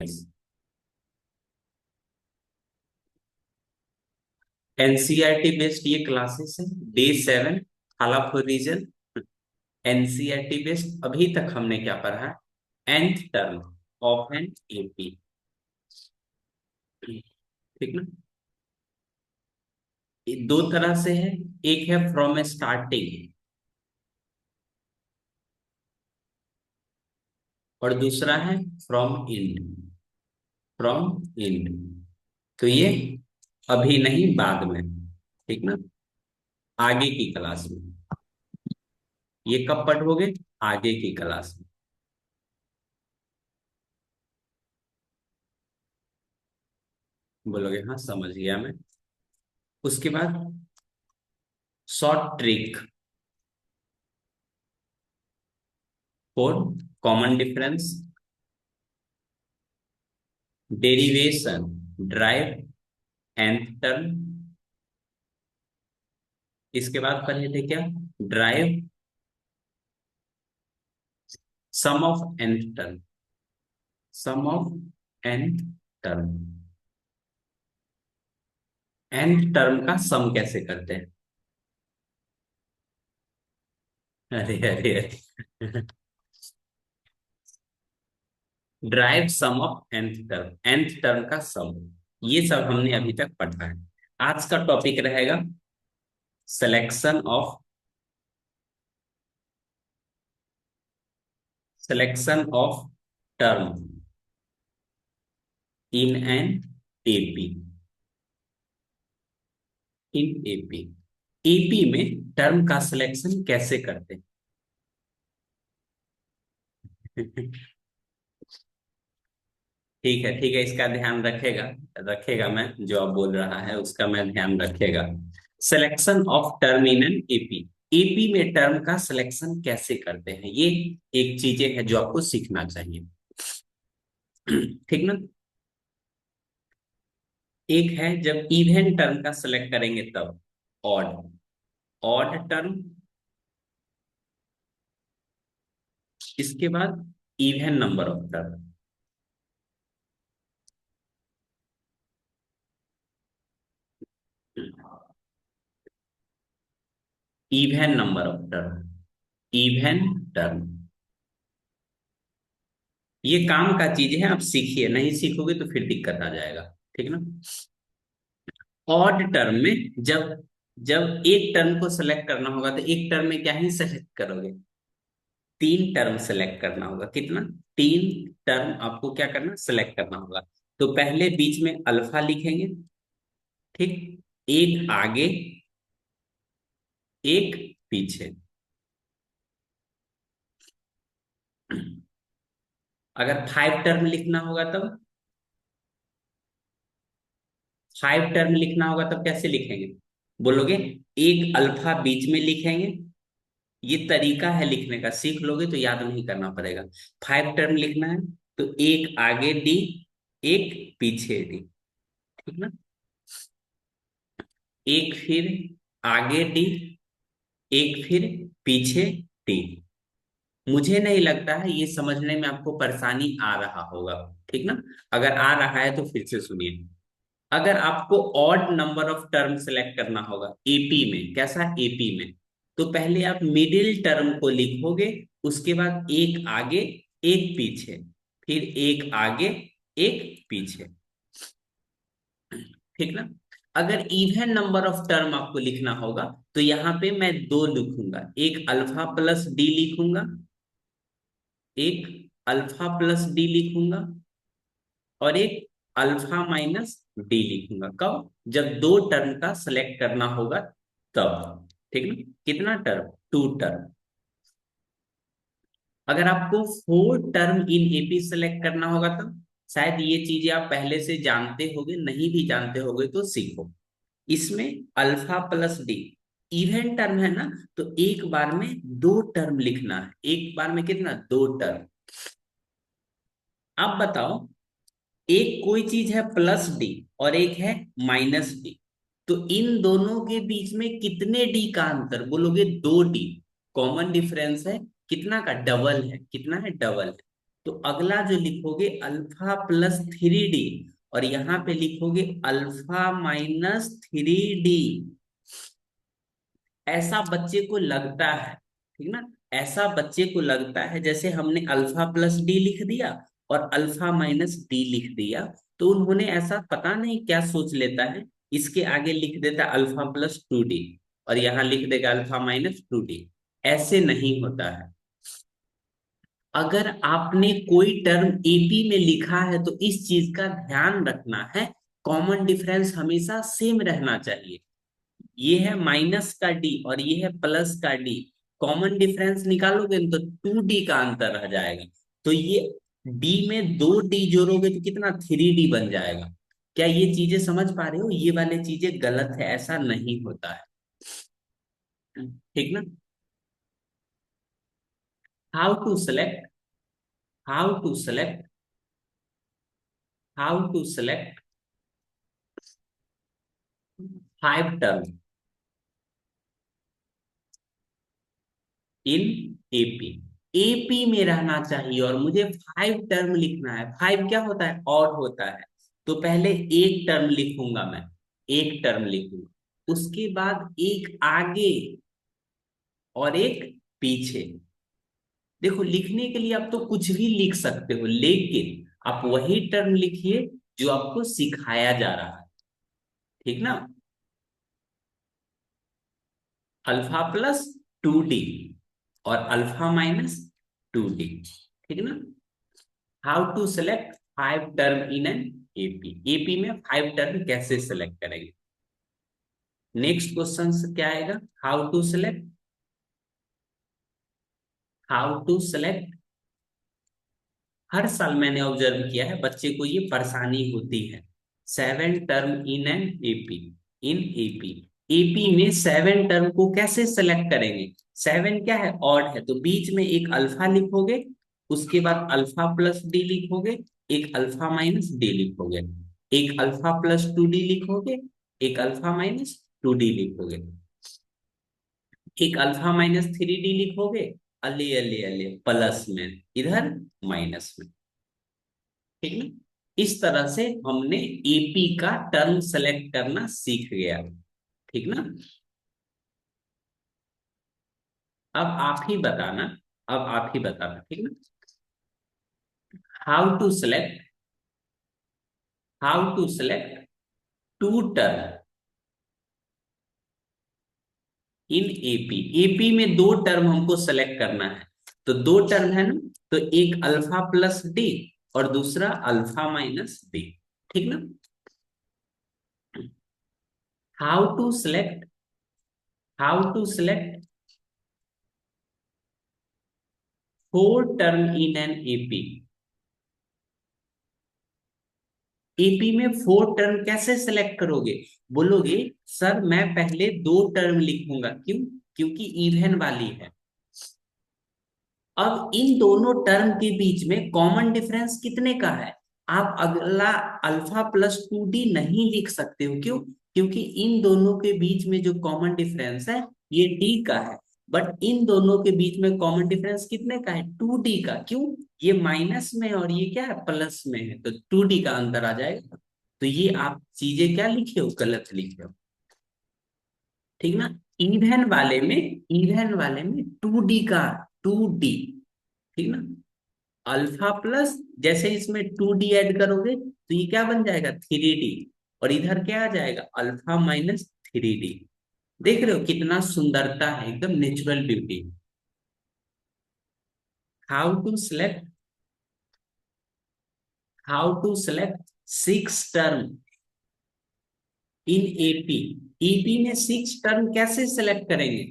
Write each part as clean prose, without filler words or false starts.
Guys, NCERT based ये classes है। Day 7 हालापुर रीजन। एनसीईआरटी बेस्ड अभी तक हमने क्या पढ़ा है? nth term of an AP. ठीक ना? ये दो तरह से है। एक है फ्रॉम स्टार्टिंग और दूसरा है फ्रॉम एंड। फ्रॉम एंड तो ये अभी नहीं, बाद में। ठीक ना? आगे की क्लास में। ये कब पढ़ोगे? आगे की क्लास में। बोलोगे हाँ समझ गया मैं। उसके बाद short trick for common difference, derivation, derive, nth term. इसके बाद पढ़े थे क्या? Derive, sum of nth term. Sum of nth term. nth term का सम कैसे करते हैं? अरे अरे अरे derive sum of nth term, nth term का सम। ये सब हमने अभी तक पढ़ा है। आज का टॉपिक रहेगा selection of, selection of term in an AP. In AP, AP में टर्म का सिलेक्शन कैसे करते हैं? ठीक है ठीक है, इसका ध्यान रखेगा। रखेगा, मैं जो आप बोल रहा है उसका मैं ध्यान रखेगा। Selection of term in an AP. AP में टर्म का सिलेक्शन कैसे करते हैं, ये एक चीजें है जो आपको सीखना चाहिए। ठीक ना? एक है जब इवन टर्म का सिलेक्ट करेंगे तब। Odd, odd term. इसके बाद even number of term. Even number of term, even term. ये काम का चीज है, आप सीखिए, नहीं सीखोगे तो फिर दिक्कत आ जाएगा। ठीक ना? ऑड टर्म में जब जब एक टर्म को सेलेक्ट करना होगा तो एक टर्म में क्या ही सेलेक्ट करोगे? तीन टर्म सेलेक्ट करना होगा। कितना? तीन टर्म आपको क्या करना, सेलेक्ट करना होगा। तो पहले बीच में अल्फा लिखेंगे। ठीक? एक आगे, एक पीछे। अगर 5 टर्म लिखना होगा तब, 5 टर्म लिखना होगा तब कैसे लिखेंगे? बोलोगे एक अल्फा बीच में लिखेंगे। ये तरीका है लिखने का, सीख लोगे तो याद नहीं करना पड़ेगा। 5 टर्म लिखना है तो एक आगे डी, एक पीछे डी। ठीक ना? एक फिर आगे डी, एक फिर पीछे डी। मुझे नहीं लगता है ये समझने में आपको परेशानी आ रहा होगा। ठीक ना? अगर आ रहा है तो फिर से सुनिए। अगर आपको odd number of term select करना होगा एपी में, कैसा एपी में, तो पहले आप मिडिल टर्म को लिखोगे। उसके बाद एक आगे, एक पीछे, फिर एक आगे, एक पीछे। ठीक ना? अगर इवन नंबर ऑफ टर्म आपको लिखना होगा तो यहां पे मैं दो लिखूंगा, एक अल्फा प्लस डी लिखूंगा, एक अल्फा प्लस डी लिखूंगा, और एक अल्फा माइनस डी लिखूंगा। कब? जब दो टर्म का सिलेक्ट करना होगा तब। ठीक ना? कितना टर्म? 2 टर्म। अगर आपको 4 टर्म इन एपी सेलेक्ट करना होगा तब, शायद ये चीजें आप पहले से जानते होगे, नहीं भी जानते होगे तो सीखो। इसमें alpha plus D even term है ना, तो एक बार में दो टर्म लिखना है। एक बार में कितना? दो टर्म। अब बताओ, एक कोई चीज है प्लस डी और एक है माइनस डी, तो इन दोनों के बीच में कितने डी का अंतर? बोलोगे 2 डी। कॉमन डिफरेंस है कितना का? डबल है। कितना है? डबल है। तो अगला जो लिखोगे अल्फा प्लस थ्री डी, और यहाँ पे लिखोगे अल्फा माइनस थ्री डी। ऐसा बच्चे को लगता है, ठीक ना, ऐसा बच्चे को लगता है जैसे हमने अल्फा प्लस डी लिख दिया और अल्फा माइनस डी लिख दिया, तो उन्होंने ऐसा पता नहीं क्या सोच लेता है, इसके आगे लिख देता अल्फा प्लस टू डी और यहाँ लिख देगा अल्फा माइनस टू डी। ऐसे नहीं होता है। अगर आपने कोई टर्म एपी में लिखा है तो इस चीज का ध्यान रखना है, कॉमन डिफरेंस हमेशा सेम रहना चाहिए। ये है माइनस का डी और ये है प्लस का डी, कॉमन डिफरेंस निकालोगे न तो टू डी का अंतर रह जाएगा। तो ये डी में दो डी जोड़ोगे तो कितना, थ्री डी बन जाएगा। क्या ये चीजें समझ पा रहे हो? ये वाले चीजें गलत है, ऐसा नहीं होता है। ठीक ना। How to select, how to select, how to select five term in AP. AP में रहना चाहिए और मुझे फाइव टर्म लिखना है। फाइव क्या होता है? ऑड होता है। तो पहले एक टर्म लिखूंगा मैं, एक टर्म लिखूंगा, उसके बाद एक आगे और एक पीछे। देखो लिखने के लिए आप तो कुछ भी लिख सकते हो, लेकिन आप वही टर्म लिखिए जो आपको सिखाया जा रहा है। ठीक ना। अल्फा प्लस टू डी और अल्फा माइनस टू डी। ठीक ना। How to select five term in an AP. AP में फाइव टर्म कैसे सेलेक्ट करेंगे? नेक्स्ट क्वेश्चन क्या आएगा? How to select, how to select. हर साल मैंने ऑब्जर्व किया है बच्चे को ये परेशानी होती है। Seven term in an AP, in AP. AP में सेवन टर्म को कैसे सेलेक्ट करेंगे? सेवन क्या है? ऑड है, तो बीच में एक अल्फा लिखोगे, उसके बाद अल्फा प्लस डी लिखोगे, एक अल्फा माइनस डी लिखोगे, एक अल्फा प्लस टू डी लिखोगे, एक अल्फा माइनस टू डी लिखोगे, एक अल्फा माइनस थ्री डी लिखोगे, अले अले अले प्लस में, इधर माइनस में। ठीक है। इस तरह से हमने एपी का टर्म सेलेक्ट करना सीख गया। ठीक ना। अब आप ही बताना, अब आप ही बताना। ठीक ना। How to select, how to select two term in AP. AP में दो टर्म हमको सेलेक्ट करना है, तो दो टर्म है ना, तो एक अल्फा प्लस डी और दूसरा अल्फा माइनस डी। ठीक ना। How to select, how to select four term in an AP. AP में फोर टर्म कैसे सेलेक्ट करोगे? बोलोगे सर मैं पहले दो टर्म लिखूंगा, क्यों? क्योंकि इवन वाली है। अब इन दोनों टर्म के बीच में कॉमन डिफरेंस कितने का है? आप अगला अल्फा प्लस टू डी नहीं लिख सकते हो, क्यों? क्योंकि इन दोनों के बीच में जो कॉमन डिफरेंस है ये डी का है। बट इन दोनों के बीच में कॉमन डिफरेंस कितने का है? टू डी का। क्यों? ये माइनस में और ये क्या है, प्लस में है, तो टू डी का अंतर आ जाएगा। तो ये आप चीजें क्या लिखे हो, गलत लिखे हो। ठीक ना। इवन वाले में, इवन वाले में टू डी का, टू डी। ठीक ना। अल्फा प्लस, जैसे इसमें टू डी एड करोगे तो ये क्या बन जाएगा, थ्री डी। और इधर क्या आ जाएगा, अल्फा माइनस थ्री डी। देख रहे हो कितना सुंदरता है, एकदम natural beauty. How to select, how to select six term in AP. AP में सिक्स टर्म कैसे सेलेक्ट करेंगे?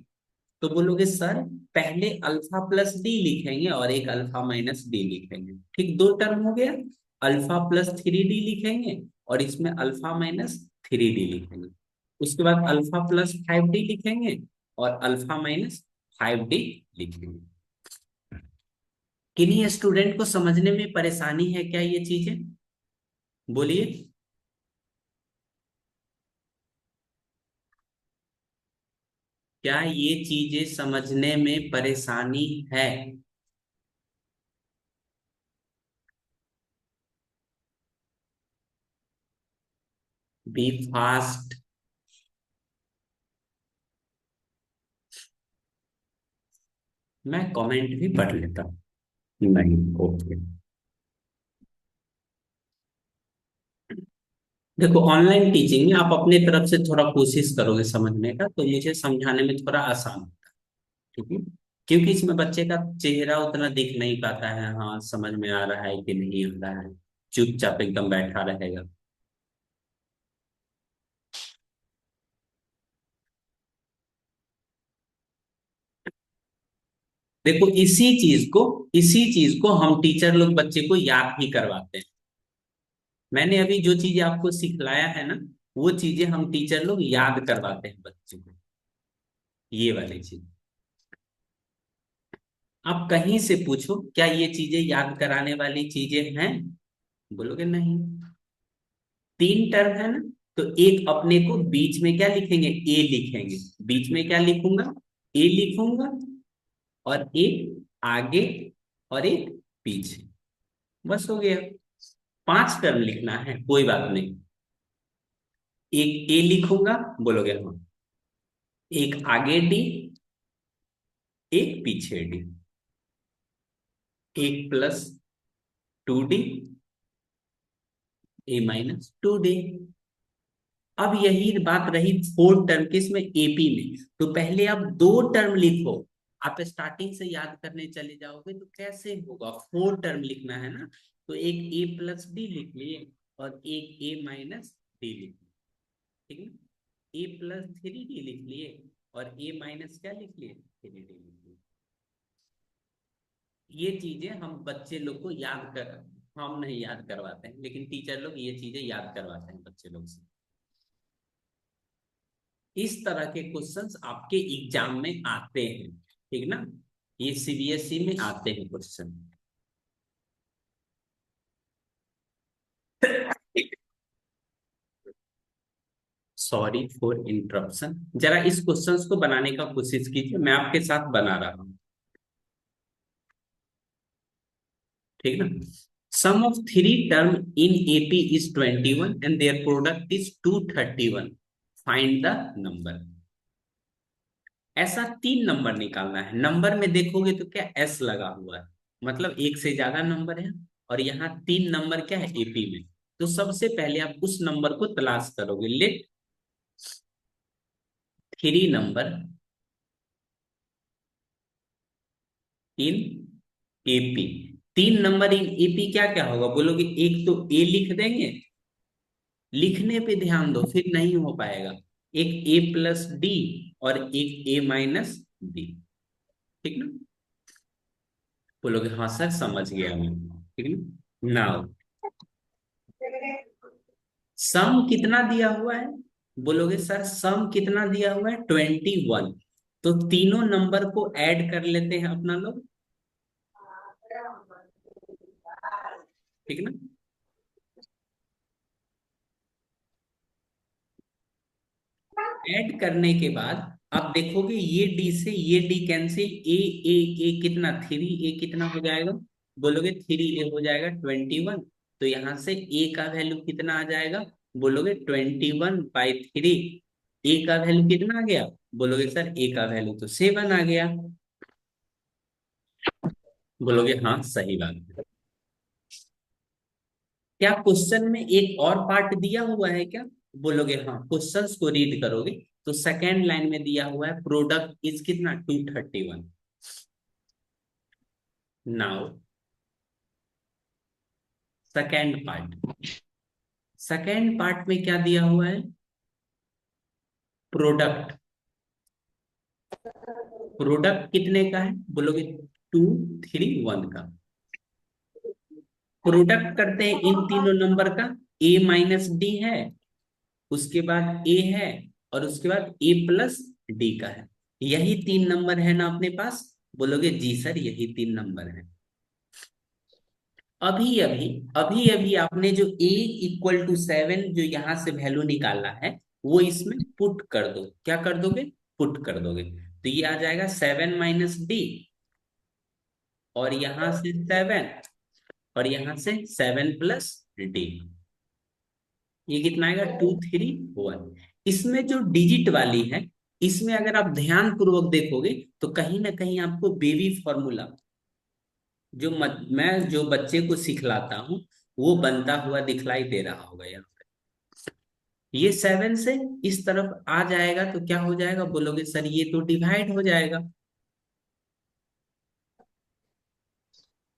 तो बोलोगे सर पहले अल्फा प्लस डी लिखेंगे और एक अल्फा माइनस डी लिखेंगे। ठीक, दो टर्म हो गया। अल्फा प्लस थ्री डी लिखेंगे और इसमें अल्फा माइनस थ्री डी लिखेंगे। उसके बाद अल्फा प्लस फाइव डी लिखेंगे और अल्फा माइनस फाइव डी लिखेंगे। किन्हीं स्टूडेंट को समझने में परेशानी है क्या ये चीजें? बोलिए। क्या ये चीजें समझने में परेशानी है? B fast. मैं कमेंट भी पढ़ लेता हूँ। नहीं, ओके। देखो, ऑनलाइन टीचिंग में आप अपने तरफ से थोड़ा कोशिश करोगे समझने का, तो मुझे समझाने में थोड़ा आसान होता है। ठीक है, क्योंकि इसमें बच्चे का चेहरा उतना दिख नहीं पाता है, हाँ समझ में आ रहा है कि नहीं आ रहा है, चुपचाप एकदम बैठा रहेगा। देखो, इसी चीज को हम टीचर लोग बच्चे को याद भी करवाते हैं। मैंने अभी जो चीजें आपको सिखलाया है ना, वो चीजें हम टीचर लोग याद करवाते हैं बच्चे को, ये वाली चीज। आप कहीं से पूछो, क्या ये चीजें याद कराने वाली चीजें हैं? बोलोगे नहीं। तीन टर्म है ना, तो एक अपने को बीच में क्या लिखेंगे, ए लिखेंगे। बीच में क्या लिखूंगा, ए लिखूंगा, और एक आगे, और एक पीछे। बस हो गया। पांच टर्म लिखना है, कोई बात नहीं। एक ए लिखूंगा, बोलोगे हाँ। एक आगे डी, एक पीछे डी। एक प्लस टू डी, ए माइनस टू डी। अब यही बात रही फोर्थ टर्म की, इसमें एपी में, तो पहले आप दो टर्म लिखो। आप स्टार्टिंग से याद करने चले जाओगे तो कैसे होगा, फोर टर्म लिखना है ना, तो एक ए प्लस डी लिख लिए, और एक ए माइनस डी लिख लिए। ठीक है, ए प्लस थ्री डी लिख लिए, और ए माइनस क्या लिख लिए, थ्री डी लिख लिए। ये चीजें हम बच्चे लोग को याद कर, हम नहीं याद करवाते हैं, लेकिन टीचर लोग ये चीजें याद करवाते हैं बच्चे लोग से। इस तरह के क्वेश्चंस आपके एग्जाम में आते हैं, ठीक ना। ये सीबीएसई में आते हैं क्वेश्चन। Sorry for interruption. जरा इस क्वेश्चंस को बनाने का कोशिश कीजिए, मैं आपके साथ बना रहा हूँ। ठीक ना। Sum of three term in AP is 21 and their product is 231। Find the number. ऐसा तीन नंबर निकालना है। नंबर में देखोगे तो क्या एस लगा हुआ है, मतलब एक से ज्यादा नंबर है, और यहाँ तीन नंबर क्या है एपी में। तो सबसे पहले आप उस नंबर को तलाश करोगे। Late three number in AP. तीन नंबर इन एपी क्या क्या होगा, बोलोगे एक तो ए लिख देंगे। लिखने पे ध्यान दो, फिर नहीं हो पाएगा। एक ए प्लस डी, और एक ए माइनस डी। ठीक ना। बोलोगे हाँ सर समझ गया मैं। ठीक ना। नाउ सम कितना दिया हुआ है, बोलोगे सर सम कितना दिया हुआ है, 21। तो तीनों नंबर को ऐड कर लेते हैं अपना लोग। ठीक ना। ऐड करने के बाद आप देखोगे ये डी से ये डी कैंसिल, ए कितना, थ्री ए कितना हो जाएगा, बोलोगे थ्री ए हो जाएगा 21। तो यहाँ से ए का वैल्यू कितना आ जाएगा, बोलोगे 21/3। ए का वैल्यू कितना आ गया, बोलोगे सर ए का वैल्यू तो 7 आ गया। बोलोगे हाँ सही बात है। क्या क्वेश्चन में एक और पार्ट दिया हुआ है क्या, बोलोगे हाँ। क्वेश्चंस को रीड करोगे तो सेकेंड लाइन में दिया हुआ है प्रोडक्ट इज कितना, 231। Now second part. Second part में क्या दिया हुआ है, प्रोडक्ट। प्रोडक्ट कितने का है, बोलोगे 231 का। प्रोडक्ट करते हैं इन तीनों नंबर का। ए माइनस डी है, उसके बाद ए है, और उसके बाद ए प्लस डी का है। यही तीन नंबर है ना अपने पास, बोलोगे जी सर यही तीन नंबर है। अभी अभी आपने जो ए इक्वल टू 7 जो यहां से वैल्यू निकाला है, वो इसमें पुट कर दो। क्या कर दोगे, पुट कर दोगे, तो ये आ जाएगा 7 - डी, और यहां से 7, और यहां से 7 + डी। ये कितना आएगा, 231। इसमें जो डिजिट वाली है, इसमें अगर आप ध्यान पूर्वक देखोगे तो कहीं ना कहीं आपको बेबी फॉर्मूला, मैं जो बच्चे को सिखलाता हूँ, वो बनता हुआ दिखलाई दे रहा होगा यहाँ पे। ये 7 से इस तरफ आ जाएगा तो क्या हो जाएगा, बोलोगे सर ये तो डिवाइड हो जाएगा।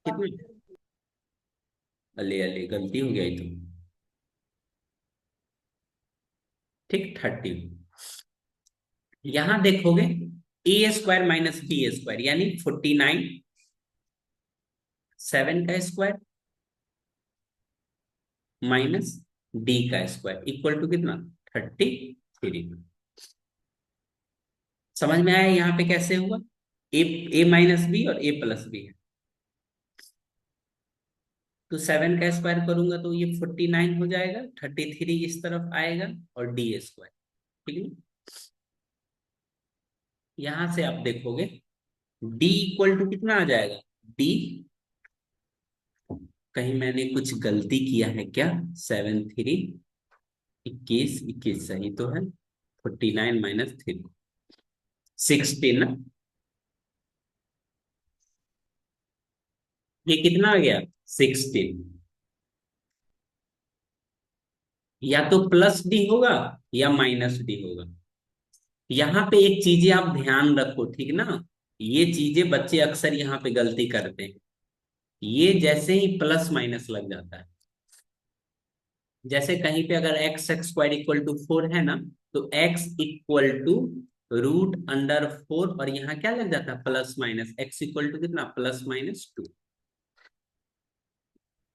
कितने, अले अले गलती हो गया ये तो। ठीक, 30। यहां देखोगे ए स्क्वायर माइनस बी स्क्वायर यानी 49, 7 का स्क्वायर माइनस डी का स्क्वायर इक्वल टू कितना, 33। समझ में आया यहाँ पे कैसे हुआ, ए माइनस बी और ए प्लस बी है। तो 7 का स्क्वायर करूंगा तो ये 49 हो जाएगा, 33 इस तरफ आएगा और डी स्क्वायर। ठीक है, यहां से आप देखोगे डी इक्वल टू कितना आ जाएगा, डी, कहीं मैंने कुछ गलती किया है क्या, 7 3, 21 21 सही तो है, 49 माइनस 3, 16 ना। ये कितना आ गया, 16। या तो प्लस डी होगा या माइनस डी होगा। यहाँ पे एक चीजें आप ध्यान रखो, ठीक ना, ये चीजें बच्चे अक्सर यहाँ पे गलती करते हैं। ये जैसे ही प्लस माइनस लग जाता है, जैसे कहीं पे अगर x x square equal to 4 है ना, तो एक्स इक्वल टू √अंडर 4, और यहाँ क्या लग जाता है, plus minus, x equal to कितना, +-2।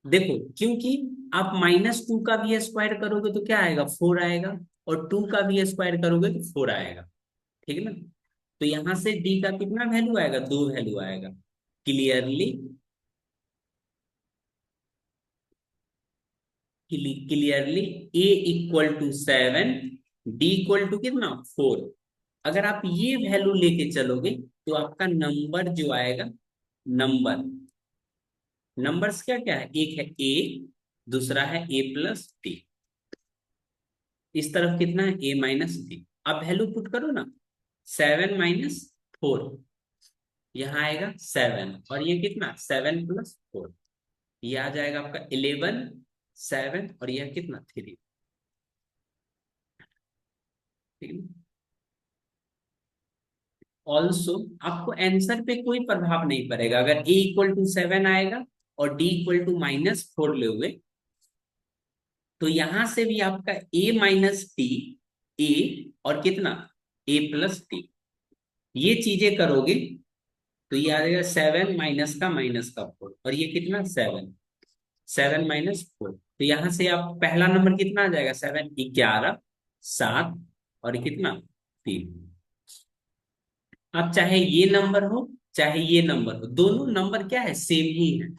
देखो, क्योंकि आप -2 का भी स्क्वायर करोगे तो क्या आएगा, 4 आएगा, और 2 का भी स्क्वायर करोगे तो 4 आएगा। ठीक है ना, तो यहां से डी का कितना वैल्यू आएगा, 2 वैल्यू आएगा। Clearly, clearly, a equal to 7, d equal to कितना, 4। अगर आप ये वैल्यू लेके चलोगे तो आपका नंबर जो आएगा, नंबर, नंबर्स क्या क्या है, एक है ए, दूसरा है ए प्लस डी, इस तरफ कितना है, ए माइनस डी। अब वैल्यू पुट करो ना, 7 - 4, यहाँ आएगा 7, और ये कितना, 7 + 4, ये आ जाएगा आपका 11, 7, और यह कितना, 3। ठीक है, ऑल्सो आपको आंसर पे कोई प्रभाव नहीं पड़ेगा अगर ए इक्वल टू 7 आएगा और डी इक्वल टू -4 लोगे, तो यहां से भी आपका ए माइनस टी, ए, और कितना, ए प्लस टी, ये चीजें करोगे तो ये आ जाएगा 7 माइनस का 4, और ये कितना, 7, 7 - 4, तो यहां से आप पहला नंबर कितना आ जाएगा, 7, 11, 7, और कितना, 3। अब चाहे ये नंबर हो चाहे ये नंबर हो, दोनों नंबर क्या है, सेम ही है।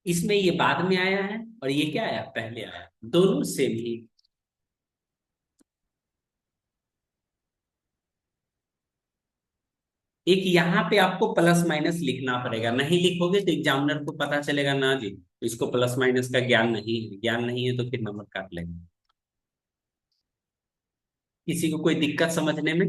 इसमें ये बाद में आया है और ये क्या आया, पहले आया, दोनों सेम ही। एक यहाँ पे आपको प्लस माइनस लिखना पड़ेगा, नहीं लिखोगे तो एग्जामिनर को पता चलेगा ना जी इसको प्लस माइनस का ज्ञान नहीं है, ज्ञान नहीं है तो फिर नंबर काट लेंगे। किसी को कोई दिक्कत समझने में,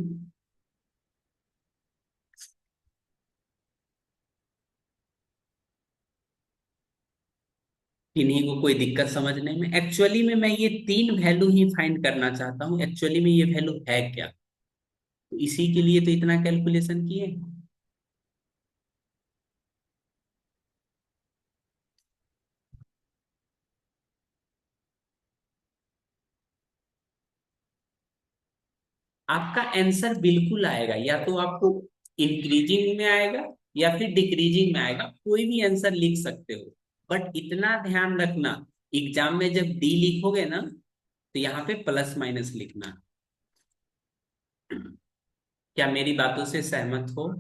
किन्हीं को कोई दिक्कत समझने में, एक्चुअली में मैं ये 3 वैल्यू ही फाइंड करना चाहता हूँ, एक्चुअली में ये वैल्यू है क्या, तो इसी के लिए तो इतना कैलकुलेशन किए। आपका आंसर बिल्कुल आएगा, या तो आपको इंक्रीजिंग में आएगा या फिर डिक्रीजिंग में आएगा, कोई भी आंसर लिख सकते हो। बट इतना ध्यान रखना, एग्जाम में जब डी लिखोगे ना तो यहाँ पे प्लस माइनस लिखना। क्या मेरी बातों से सहमत हो,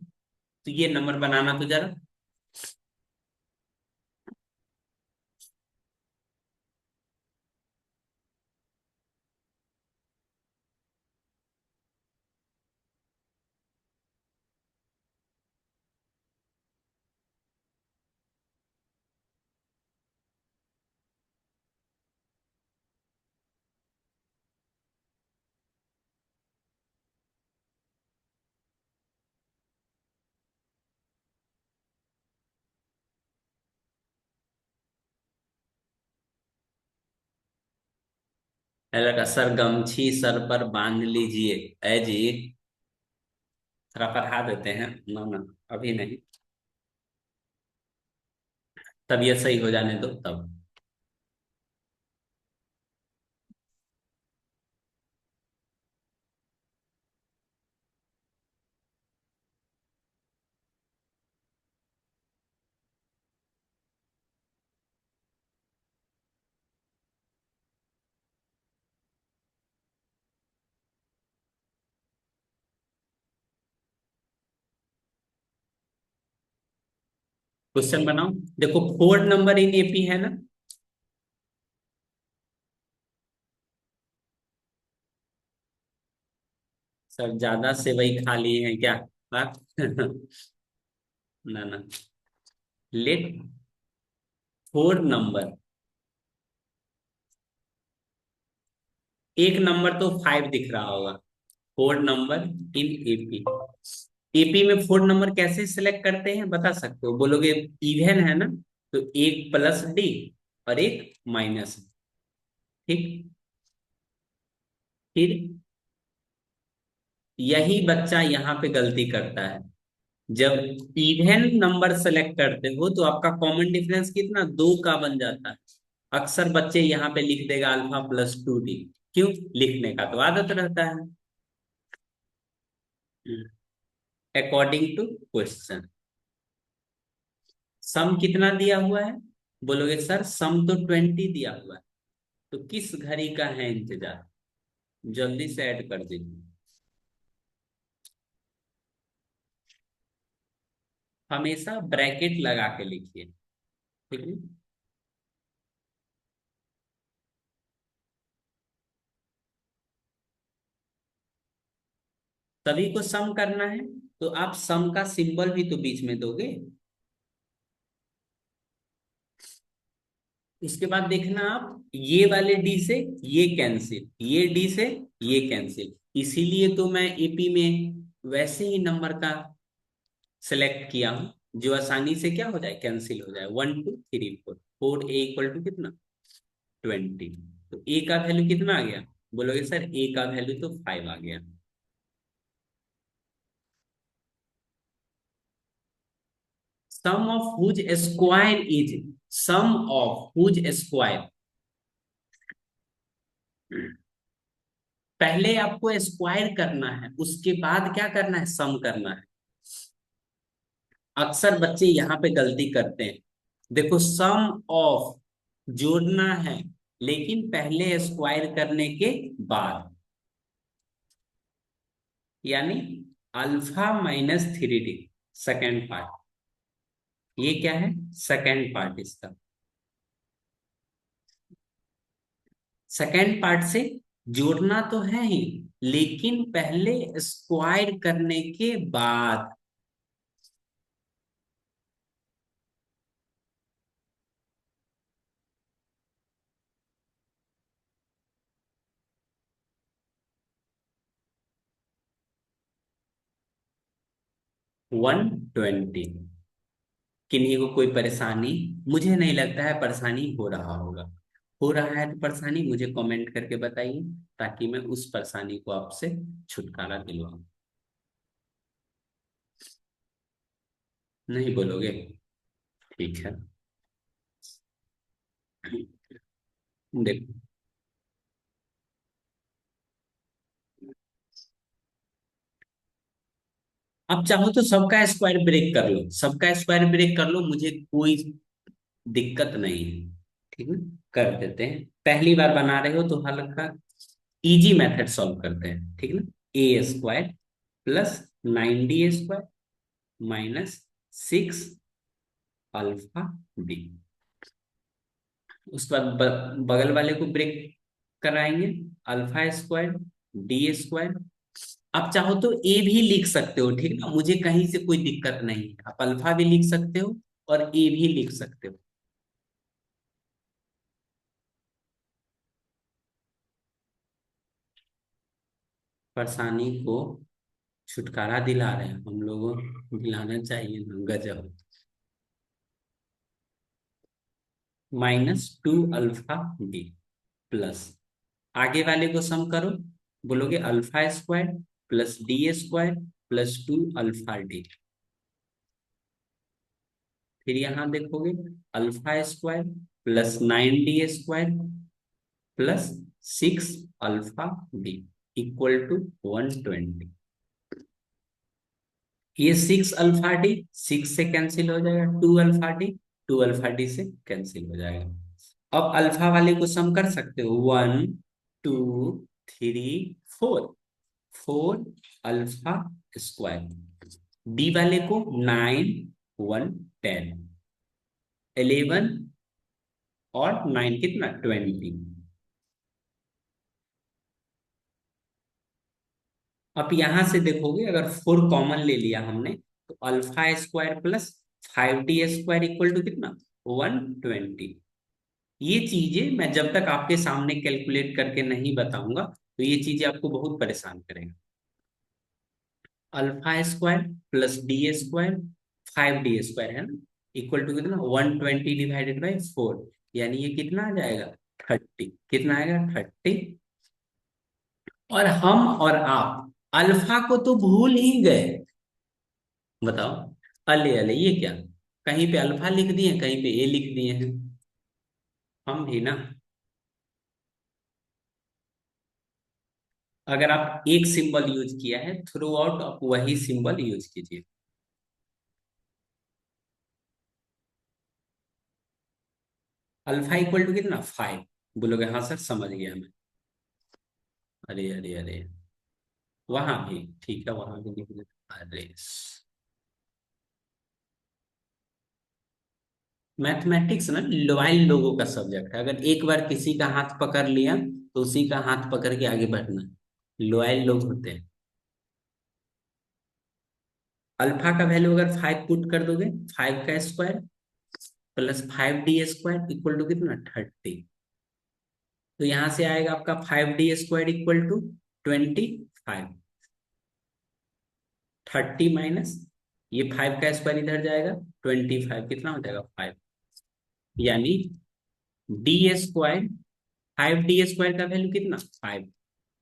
तो ये नंबर बनाना तो जरा। लगा सर गमछी सर पर बांध लीजिए। ऐ जी, थोड़ा पढ़ा देते हैं ना ना, अभी नहीं, तबीयत सही हो जाने दो तब। क्वेश्चन बनाओ। देखो, फोर नंबर इन एपी है ना। सर ज्यादा से वही खाली है क्या बात? ना ना, लेट फोर नंबर, एक नंबर तो फाइव दिख रहा होगा। Four number in AP. AP में फोर नंबर कैसे सिलेक्ट करते हैं बता सकते हो? बोलोगे इवन है ना, तो एक प्लस डी और एक माइनस। ठीक। फिर यही बच्चा यहाँ पे गलती करता है। जब इवन नंबर सेलेक्ट करते हो तो आपका कॉमन डिफरेंस कितना, दो का बन जाता है। अक्सर बच्चे यहाँ पे लिख देगा अल्फा प्लस टू डी। क्यों? लिखने का तो आदत रहता है। According to question. सम कितना दिया हुआ है? बोलोगे सर सम तो 20 दिया हुआ है। तो किस घड़ी का है इंतजार? जल्दी से ऐड कर दीजिए। हमेशा ब्रैकेट लगा के लिखिए। ठीक है। सभी को सम करना है, तो आप सम का सिंबल भी तो बीच में दोगे। इसके बाद देखना आप, ये वाले डी से ये कैंसिल, ये डी से ये कैंसिल। इसीलिए तो मैं एपी में वैसे ही नंबर का सिलेक्ट किया हूं जो आसानी से क्या हो जाए, कैंसिल हो जाए। One two three four, four a equal to कितना, 20। तो ए का वैल्यू कितना आ गया? बोलोगे सर ए का वैल्यू तो फाइव आ गया। Sum of whose square is, sum of whose square, पहले आपको स्क्वायर करना है, उसके बाद क्या करना है, सम करना है। अक्सर बच्चे यहाँ पे गलती करते हैं। देखो, सम ऑफ जोड़ना है, लेकिन पहले स्क्वायर करने के बाद, यानी alpha minus three D, second part. ये क्या है, सेकेंड पार्ट इसका। सेकेंड पार्ट से जोड़ना तो है ही, लेकिन पहले स्क्वायर करने के बाद। 120। किन्हीं को कोई परेशानी? मुझे नहीं लगता है परेशानी हो रहा होगा। हो रहा है तो परेशानी मुझे कमेंट करके बताइए, ताकि मैं उस परेशानी को आपसे छुटकारा दिलवाऊं। नहीं बोलोगे? ठीक है। देखो, अब चाहो तो सबका स्क्वायर ब्रेक कर लो, सबका स्क्वायर ब्रेक कर लो, मुझे कोई दिक्कत नहीं है। ठीक है, कर देते हैं। पहली बार बना रहे हो तो हल्का इजी मेथड सॉल्व करते हैं, ठीक है ना। A square plus 9d square minus 6 alpha D. उसके बाद बगल वाले को ब्रेक कराएंगे, अल्फा स्क्वायर डी स्क्वायर। आप चाहो तो ए भी लिख सकते हो, ठीक है ना, मुझे कहीं से कोई दिक्कत नहीं है। आप अल्फा भी लिख सकते हो और ए भी लिख सकते हो। परेशानी को छुटकारा दिला रहे हैं हम लोगों, दिलाना चाहिए ना, गजब। -2 अल्फा डी प्लस, आगे वाले को सम करो, बोलोगे alpha square plus d square plus 2 alpha d. फिर यहां देखोगे alpha square plus 9 d square plus 6 alpha d equal to 120। ये 6 अल्फा डी 6 से कैंसिल हो जाएगा, 2 अल्फा डी 2 अल्फा डी से कैंसिल हो जाएगा। अब अल्फा वाले को सम कर सकते हो, 1 2 3 4, 4 अल्फा स्क्वायर। डी वाले को 9 1 10 11 और 9 कितना 20। अब यहां से देखोगे अगर 4 कॉमन ले लिया हमने तो alpha square plus 5 d square equal to कितना 120। ये चीजें मैं जब तक आपके सामने कैलकुलेट करके नहीं बताऊंगा तो ये चीजें आपको बहुत परेशान करेंगे। Alpha square plus d square 5 d square है ना, इक्वल टू कितना 120 डिवाइडेड बाई 4, यानी ये कितना आ जाएगा 30। कितना आएगा 30। और हम और आप अल्फा को तो भूल ही गए। बताओ, अले अले ये क्या, कहीं पे अल्फा लिख दिए कहीं पे ए लिख दिए हैं। हम भी ना, अगर आप एक सिंबल यूज किया है थ्रू आउट आप वही सिंबल यूज कीजिए। अल्फा इक्वल टू कितना 5, बोलोगे हाँ सर समझ गया मैं। अरे अरे अरे, वहां भी ठीक है, वहां भी लिख देते। अरे, मैथमेटिक्स ना लॉयल लोगों का सब्जेक्ट है, अगर एक बार किसी का हाथ पकड़ लिया तो उसी का हाथ पकड़ के आगे बढ़ना। लॉयल लोग होते हैं। अल्फा का वैल्यू अगर 5 पुट कर दोगे, 5 का square plus 5 d square equal to कितना 30। तो यहां से आएगा आपका 5 d square equal to 25। 30 minus ये 5 का स्क्वायर इधर जाएगा, 25 कितना हो जाएगा 5। यानी डी स्क्वायर 5 डी स्क्वायर का वैल्यू कितना 5,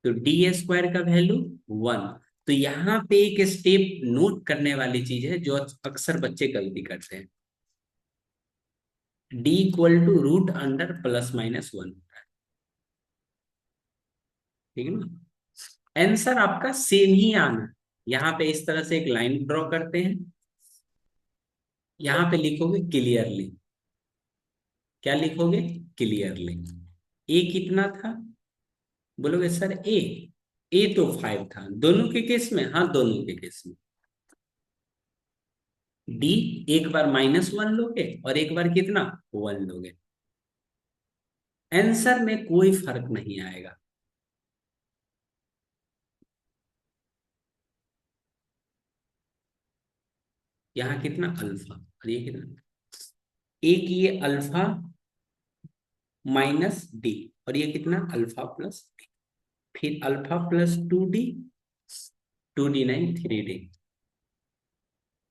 तो डी स्क्वायर का वैल्यू 1। तो यहाँ पे एक स्टेप नोट करने वाली चीज है जो अक्सर बच्चे गलती करते हैं। D equal to root under plus minus 1। ठीक है ना, आंसर आपका सेम ही आना। यहाँ पे इस तरह से एक लाइन ड्रॉ करते हैं, यहाँ पे लिखोगे क्लियरली। क्या लिखोगे क्लियरली। ए कितना था, बोलोगे सर ए तो 5 था दोनों के केस में, हाँ दोनों के केस में। डी एक बार -1 लोगे और एक बार कितना 1 लोगे, आंसर में कोई फर्क नहीं आएगा। यहाँ कितना अल्फा और ये कितना, एक ये अल्फा माइनस डी और ये कितना अल्फा प्लस डी, फिर अल्फा प्लस 2 डी, 2 डी नहीं 3 डी,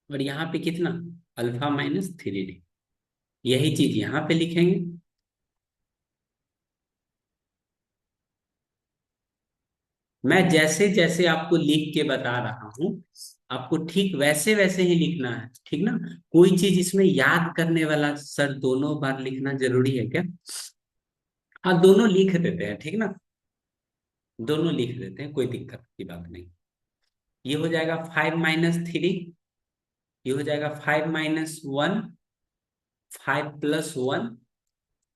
और यहाँ पे कितना अल्फा माइनस 3 डी। यही चीज यहाँ पे लिखेंगे। मैं जैसे जैसे आपको लिख के बता रहा हूं आपको ठीक वैसे वैसे ही लिखना है, ठीक ना। कोई चीज इसमें याद करने वाला सर दोनों बार लिखना जरूरी है क्या, हाँ दोनों लिख देते हैं ठीक ना, दोनों लिख देते हैं कोई दिक्कत की बात नहीं। ये हो जाएगा 5 - 3, ये हो जाएगा 5 - 1, 5 + 1,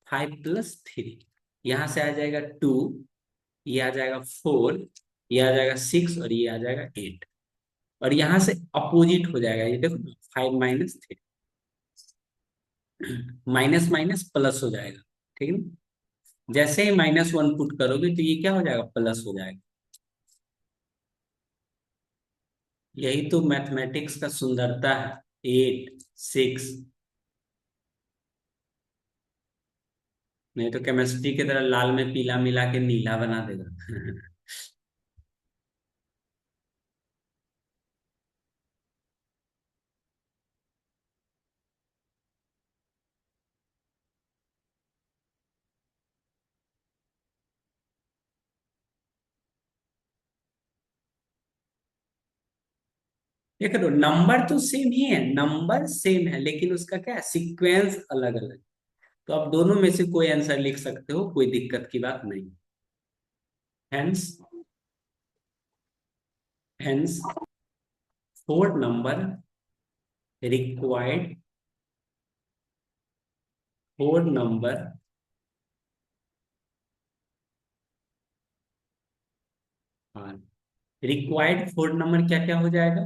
5 + 3, यहां से आ जाएगा 2, ये आ जाएगा 4, ये आ जाएगा 6 और ये आ जाएगा 8। और यहां से अपोजिट हो जाएगा, ये देखो 5 - 3, माइनस माइनस प्लस हो जाएगा, ठीक है ना। जैसे ही -1 पुट करोगे तो ये क्या हो जाएगा प्लस हो जाएगा। यही तो मैथमेटिक्स का सुंदरता है। 8 6, नहीं तो केमिस्ट्री की तरह लाल में पीला मिला के नीला बना देगा। देख रहे हो, नंबर तो सेम ही है, नंबर सेम है, लेकिन उसका क्या है, सीक्वेंस अलग अलग। तो आप दोनों में से कोई आंसर लिख सकते हो, कोई दिक्कत की बात नहीं। Hence, hence four number required, four number, हाँ, रिक्वायर्ड फोर नंबर क्या क्या हो जाएगा,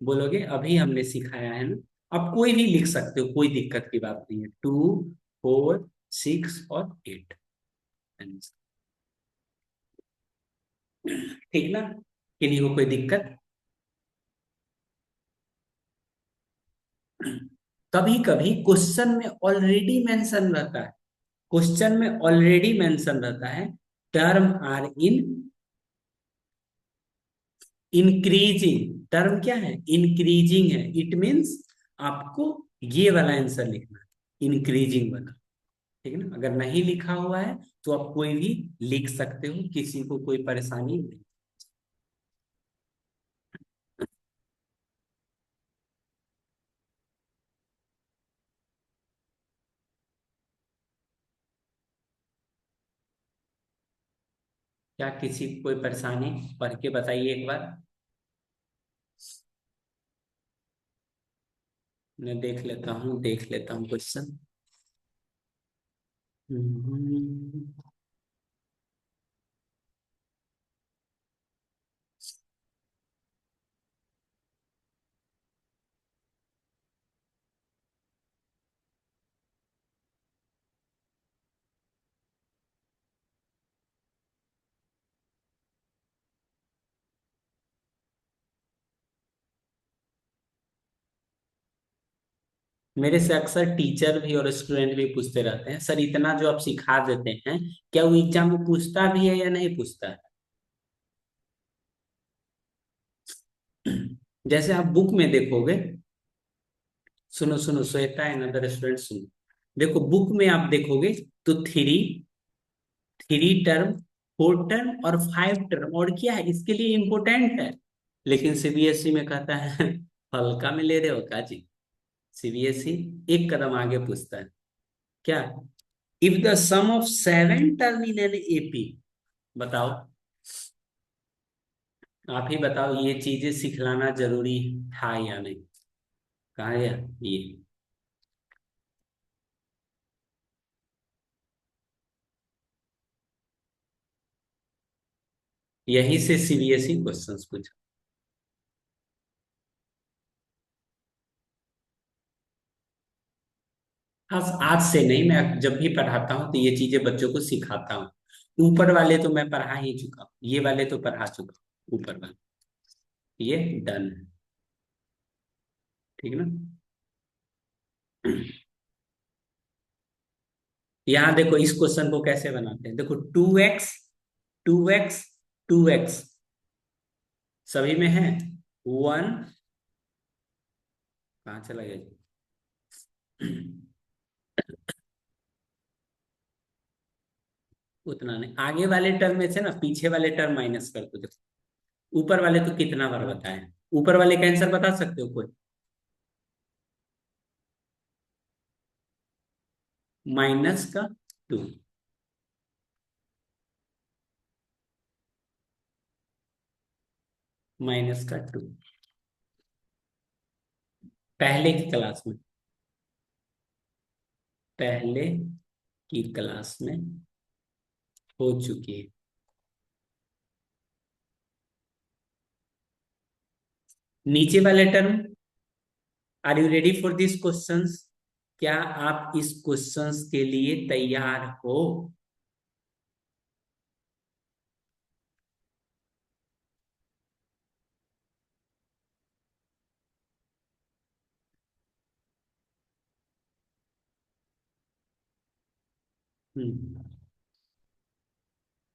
बोलोगे? अभी हमने सिखाया है ना। अब कोई भी लिख सकते हो, कोई दिक्कत की बात नहीं है। टू, फोर, सिक्स और एट, ठीक ना? किन्हीं को कोई दिक्कत? कभी कभी क्वेश्चन में ऑलरेडी मेंशन रहता है, क्वेश्चन में ऑलरेडी मेंशन रहता है, term are in increasing. Term क्या है, इंक्रीजिंग है, इट मीन्स आपको ये वाला आंसर लिखना है, इंक्रीजिंग वाला। ठीक है ना? अगर नहीं लिखा हुआ है तो आप कोई भी लिख सकते हो, किसी को कोई परेशानी नहीं। क्या किसी को कोई परेशानी? पढ़ के बताइए एक बार। मैं देख लेता हूँ क्वेश्चन। मेरे से अक्सर टीचर भी और स्टूडेंट भी पूछते रहते हैं, सर इतना जो आप सिखा देते हैं, क्या वो एग्जाम में पूछता भी है या नहीं पूछता है? जैसे आप बुक में देखोगे, सुनो सुनो, श्वेता एंड अदर स्टूडेंट सुनो, देखो बुक में आप देखोगे तो three, three term, four term और फाइव टर्म, और क्या है इसके लिए इम्पोर्टेंट है। लेकिन सीबीएसई में कहता है हल्का में ले रहे हो का जी? सीबीएसई एक कदम आगे पूछता है, क्या, if the sum of seven term in an AP, बताओ, आप ही बताओ, ये चीजें सिखलाना जरूरी था या नहीं? कहा गया ये? यही से सीबीएसई क्वेश्चंस पूछा। हाँ, आज से नहीं, मैं जब भी पढ़ाता हूँ तो ये चीजें बच्चों को सिखाता हूँ। ऊपर वाले तो मैं पढ़ा ही चुका हूँ, ये वाले तो पढ़ा चुका हूँ, ऊपर वाले ये डन है। ठीक ना? यहाँ देखो, इस क्वेश्चन को कैसे बनाते हैं, देखो, two x, two x, two x, सभी में है वन, कहाँ चला गया जी? उतना नहीं, आगे वाले टर्म में से ना पीछे वाले टर्म माइनस कर दो, देखो ऊपर वाले तो कितना बार बताए हैं, ऊपर वाले का आंसर बता सकते हो कोई? माइनस का टू, माइनस का टू, पहले की क्लास में, पहले की क्लास में हो चुकी है। नीचे वाले term, are you ready for this questions? क्या आप इस क्वेश्चंस के लिए तैयार हो?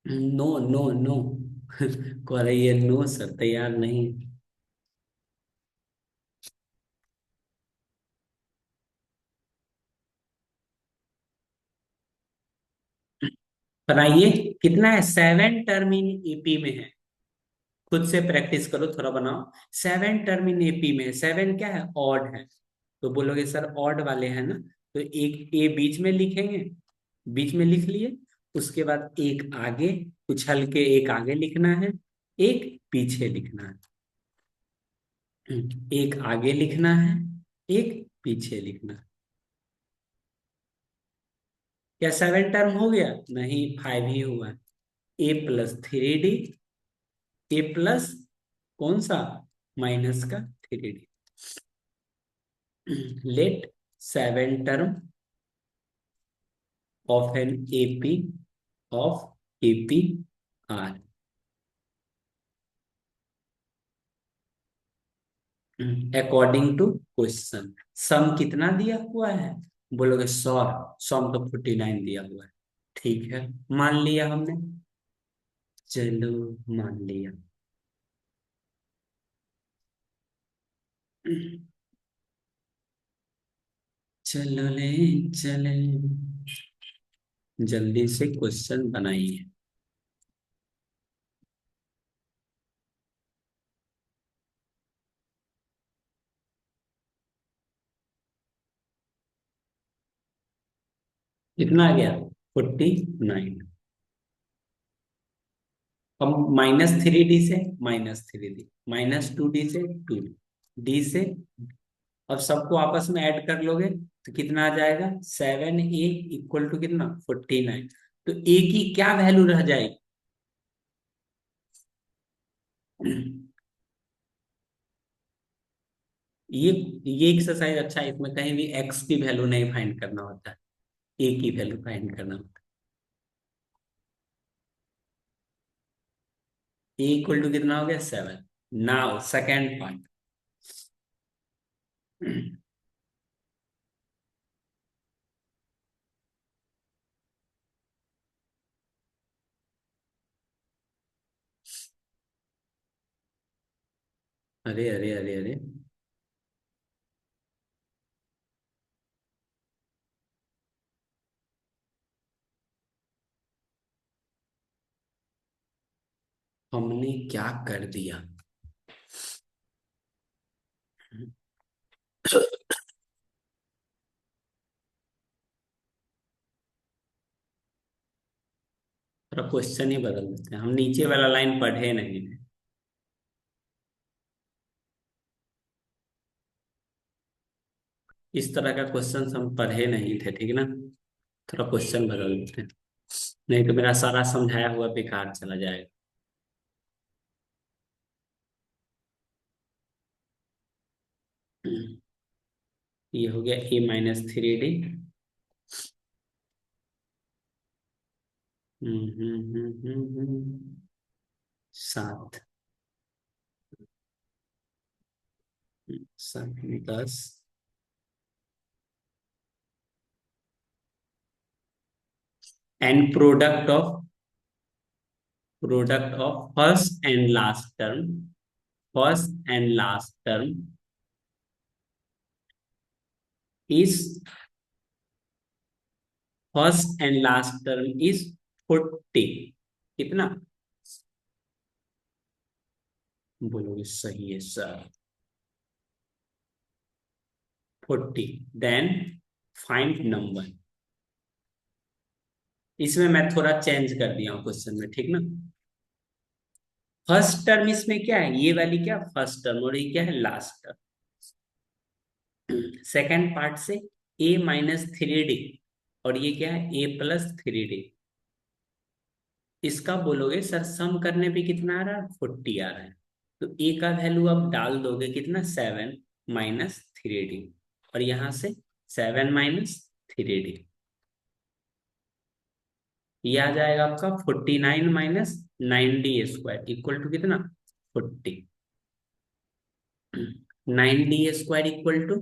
नो नो नो कह रही है नो सर, तैयार नहीं। बनाइए, कितना है, सेवन टर्म इन ईपी में है, खुद से प्रैक्टिस करो, थोड़ा बनाओ। 7 टर्म इन एपी में, 7 क्या है, ऑड है। तो बोलोगे सर ऑड वाले हैं ना, तो एक ए बीच में लिखेंगे, बीच में लिख लिए। उसके बाद एक आगे, उछल के एक आगे लिखना है, एक पीछे लिखना है। एक आगे लिखना है, एक पीछे लिखना है। क्या 7 टर्म हो गया? नहीं, 5 ही हुआ है। A+3D, ए प्लस कौन सा, माइनस का 3D। Let 7 term of an AP of APR according to question. Sum कितना दिया हुआ है? बोलोगे सर सम तो 49 दिया हुआ है। ठीक है, मान लिया हमने। चलो, मान लिया। चलो ले, चले, जल्दी से क्वेश्चन बनाइए। कितना आ गया? 49। अब -3D से -3D, -2D से 2D, डी से, अब सबको आपस में ऐड कर लोगे तो कितना आ जाएगा? 7A इक्वल टू कितना? 49। तो ए की क्या वैल्यू रह जाएगी? ये ये एक्सरसाइज अच्छा है, इसमें कहीं भी एक्स की वैल्यू नहीं फाइंड करना होता है, ए की वैल्यू फाइंड करना होता है। ए इक्वल टू कितना हो गया? 7। Now second point. अरे अरे अरे अरे, हमने क्या कर दिया? थोड़ा क्वेश्चन ही बदल देते हैं, हम नीचे वाला लाइन पढ़े नहीं थे। इस तरह का क्वेश्चन हम पढ़े नहीं थे, ठीक है ना। थोड़ा क्वेश्चन बदल देते हैं, नहीं तो मेरा सारा समझाया हुआ बेकार चला जाएगा। ये हो गया A-3D। 7, 7, 10, and product of first and last term, first and last term is, first and last term is 40। कितना? बोलोगे सही है सर, 40। Then find number. इसमें मैं थोड़ा चेंज कर दिया हूँ क्वेश्चन में, ठीक ना। फर्स्ट टर्म इसमें क्या है, ये वाली क्या फर्स्ट टर्म, और ये क्या है लास्ट टर्म। सेकेंड पार्ट से A-3D, और ये क्या है A+3D। इसका बोलोगे सर सम करने पे कितना आ रहा है? 40 आ रहा है। तो ए का वैल्यू आप डाल दोगे कितना? 7-3D, और यहां से 7-3D, ये आ जाएगा आपका 49 - 9D² इक्वल टू कितना? 40। 9D² इक्वल टू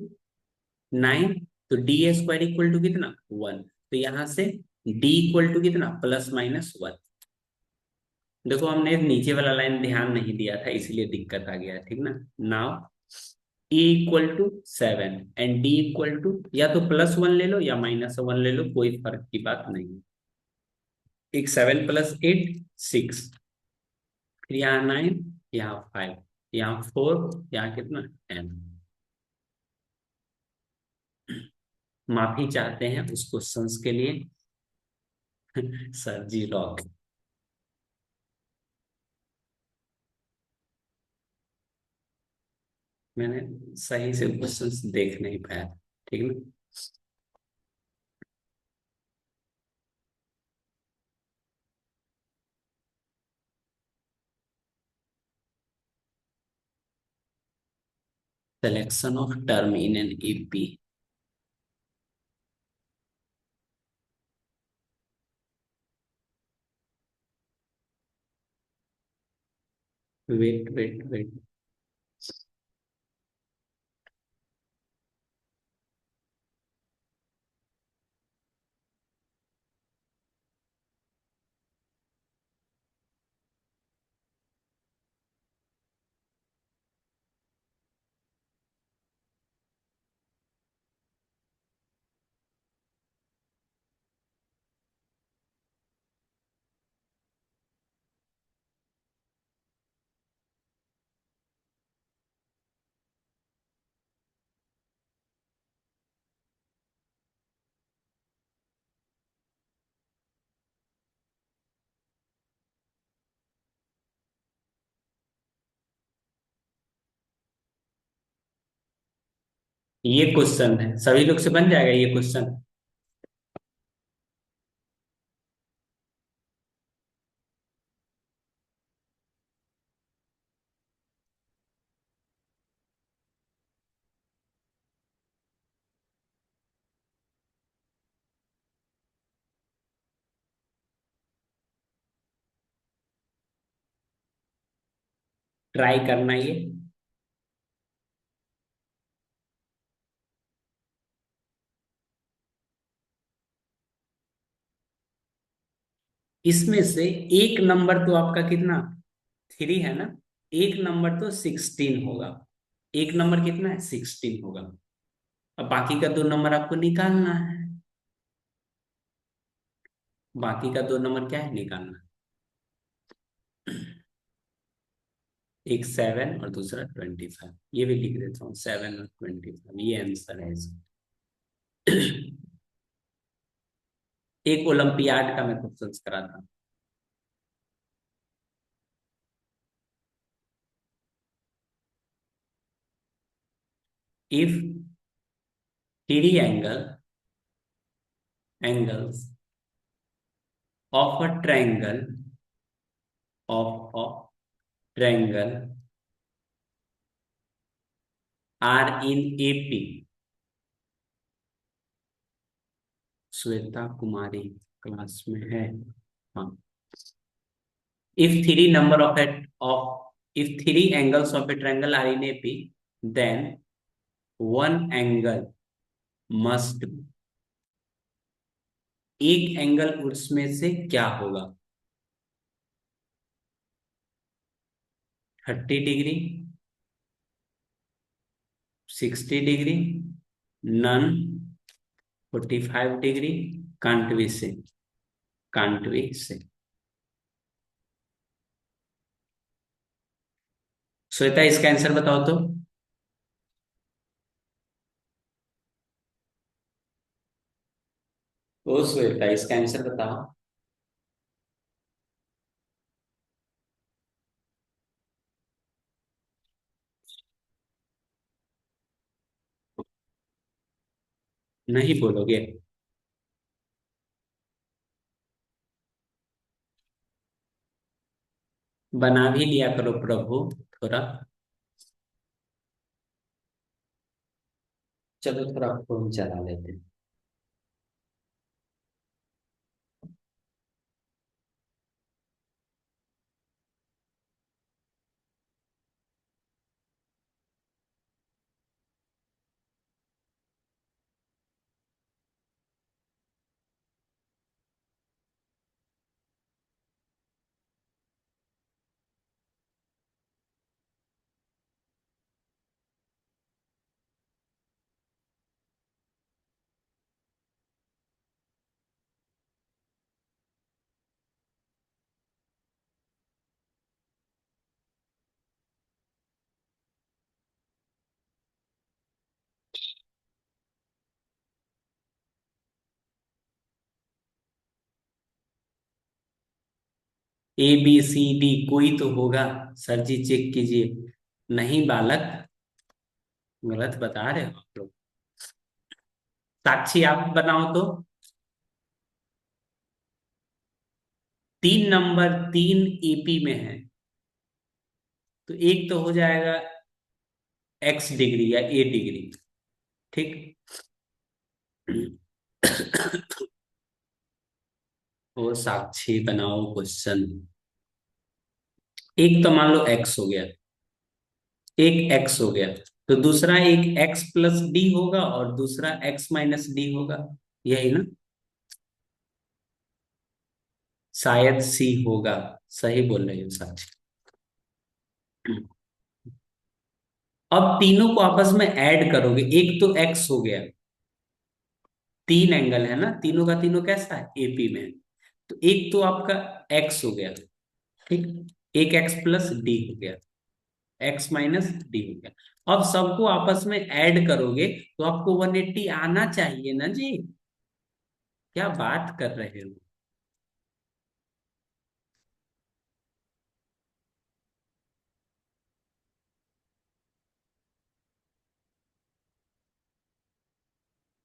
9, तो D² इक्वल टू कितना? 1। तो यहां से D इक्वल टू कितना? ±1। देखो हमने नीचे वाला लाइन ध्यान नहीं दिया था, इसलिए दिक्कत आ गया, ठीक ना। Now E = 7 and D equal to, या तो +1 ले लो या -1 ले लो, कोई फर्क की बात नहीं। एक 7 + 8, 6, फिर यहाँ 9, यहाँ 5, यहाँ 4, यहाँ कितना 10। माफी चाहते हैं उस क्वेश्चंस के लिए। Sir ji rock. मैंने सही से क्वेश्चंस देख नहीं पाया, ठीक ना। Selection of term in an AP. Wait wait wait. ये क्वेश्चन है, सभी लोग से बन जाएगा ये क्वेश्चन। ट्राई करना ये। इसमें से एक नंबर तो आपका कितना, 3 है ना। एक नंबर तो 16 होगा। एक नंबर कितना है, 16 होगा। अब बाकी का 2 नंबर आपको निकालना है। बाकी का 2 नंबर क्या है, निकालना। एक 7 और दूसरा 25, ये भी लिख देता हूँ, 7 और 25, ये आंसर है इसका। एक ओलंपियाड का मैं क्वेश्चन करा था। If three angles of a triangle, of a triangle are in AP. Shweta Kumari class में है। हाँ। If three number of eight of if three angles of a triangle are in AP, then one angle must, एक angle उसमें से क्या होगा। 30 degree, 60 degree, none, 45 degree, कांटवे से, कांटवे से। श्वेता इसका आंसर बताओ तो। ओ श्वेता इसका आंसर बताओ। नहीं बोलोगे। बना भी लिया करो प्रभु थोड़ा। चलो थोड़ा फोन चला लेते हैं। ABCD कोई तो होगा। सर जी चेक कीजिए। नहीं बालक, गलत बता रहे हो आप लोग। साक्षी आप बनाओ तो। 3 नंबर 3 AP में है, तो एक तो हो जाएगा X डिग्री या A डिग्री। ठीक। वो साक्षी बनाओ क्वेश्चन। एक तो मान लो X हो गया, एक X हो गया, तो दूसरा एक X+D होगा और दूसरा X-D होगा। यही ना? शायद C होगा। सही बोल रही हो साक्षी। अब तीनों को आपस में ऐड करोगे, एक तो X हो गया, 3 एंगल है ना, तीनों का तीनों कैसा है, AP में है। तो एक तो आपका X हो गया। ठीक। एक X+D हो गया, X-D हो गया। अब सबको आपस में ऐड करोगे तो आपको 180 आना चाहिए ना जी। क्या बात कर रहे हो?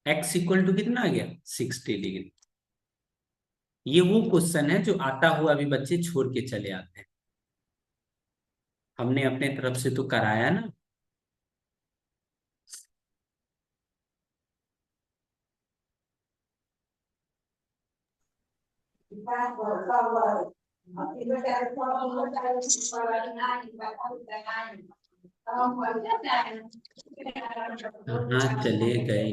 X= कितना आ गया, 60 डिग्री। ये वो क्वेश्चन है जो आता हुआ अभी बच्चे छोड़ के चले आते हैं। हमने अपने तरफ से तो कराया ना। हाँ चले गए।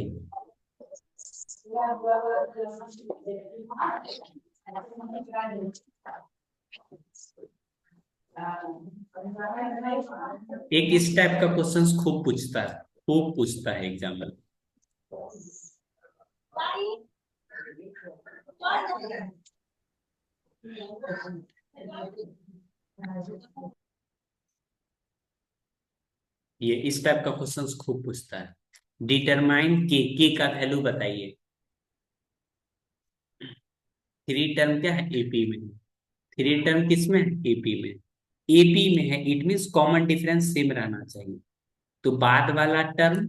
एक इस टाइप का क्वेश्चंस खूब पूछता है, खूब पूछता है एग्जाम्पल। ये इस टाइप का क्वेश्चंस खूब पूछता है। डिटरमाइन के का वैल्यू बताइए। 3 टर्म क्या है, AP में। 3 टर्म किस में है, AP में। AP में है, it means common difference same रहना चाहिए। तो बाद वाला टर्म,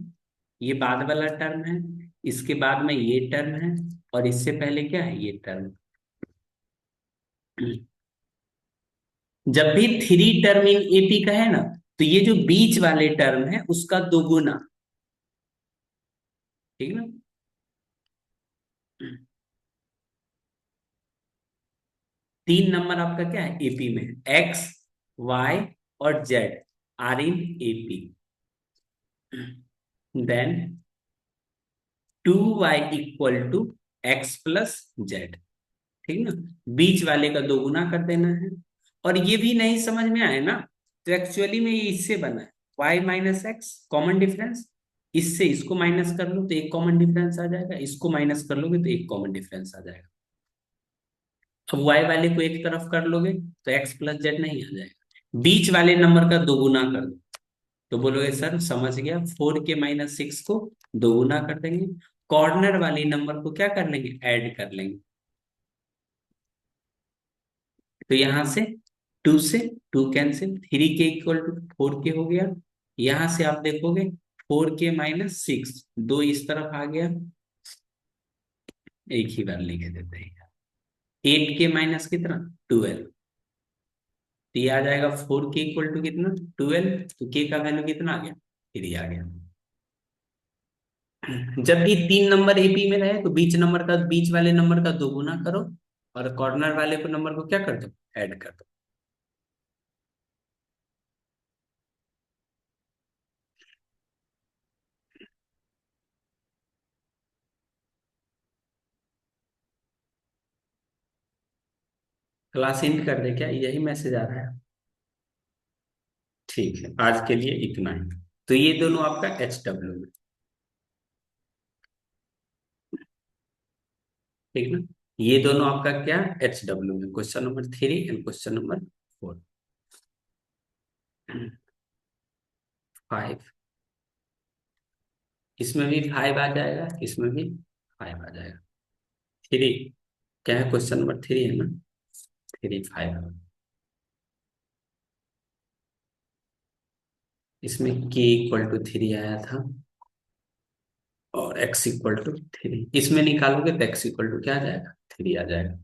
ये बाद वाला टर्म है, इसके बाद में ये टर्म है, और इससे पहले क्या है, ये टर्म। जब भी 3 टर्म इन AP का है ना, तो ये जो बीच वाले टर्म है उसका दोगुना। ठीक ना? 3 नंबर आपका क्या है, AP में। X, Y और Z are in AP। Then 2Y = X+Z। ठीक ना? बीच वाले का दोगुना कर देना है। और ये भी नहीं समझ में आए ना, तो एक्चुअली में ये इससे बना है, Y-X कॉमन डिफरेंस। इससे इसको माइनस कर लो तो एक कॉमन डिफरेंस आ जाएगा, इसको माइनस कर लोगे तो एक कॉमन डिफरेंस आ जाएगा। अब Y वाले को एक तरफ कर लोगे तो X+Z नहीं आ जाएगा। बीच वाले नंबर का दोगुना कर दो, तो बोलोगे सर समझ गया, 4K-6 को दोगुना कर देंगे, कॉर्नर वाले नंबर को क्या कर लेंगे, ऐड कर लेंगे। तो यहां से 2 से 2 कैंसिल, 3K = 4K हो गया। यहां से आप देखोगे 4K-6, दो इस तरफ आ गया, एक ही बार लिख देते हैं। 8K माइनस कितना, 12। तो ये आ जाएगा 4K = कितना, 12। तो K का वैल्यू कितना आ गया, 3 आ गया। जब भी 3 नंबर AP में रहे तो बीच वाले नंबर का दोगुना करो, और कॉर्नर वाले को नंबर को क्या कर दो, ऐड कर दो। क्लास एंड कर दे क्या, यही मैसेज आ रहा है? ठीक है, आज के लिए इतना ही। तो ये दोनों आपका HW में। ठीक ना? ये दोनों आपका क्या, HW में, question number 3 and question number 4। 5, इसमें भी 5 आ जाएगा, इसमें भी 5 आ जाएगा। 3 क्या है, क्वेश्चन नंबर 3 है ना, 3 5। इसमें k इक्वल टू 3 आया था और x इक्वल टू 3, इसमें निकालोगे तो x इक्वल टू क्या आ जाएगा, 3 आ जाएगा।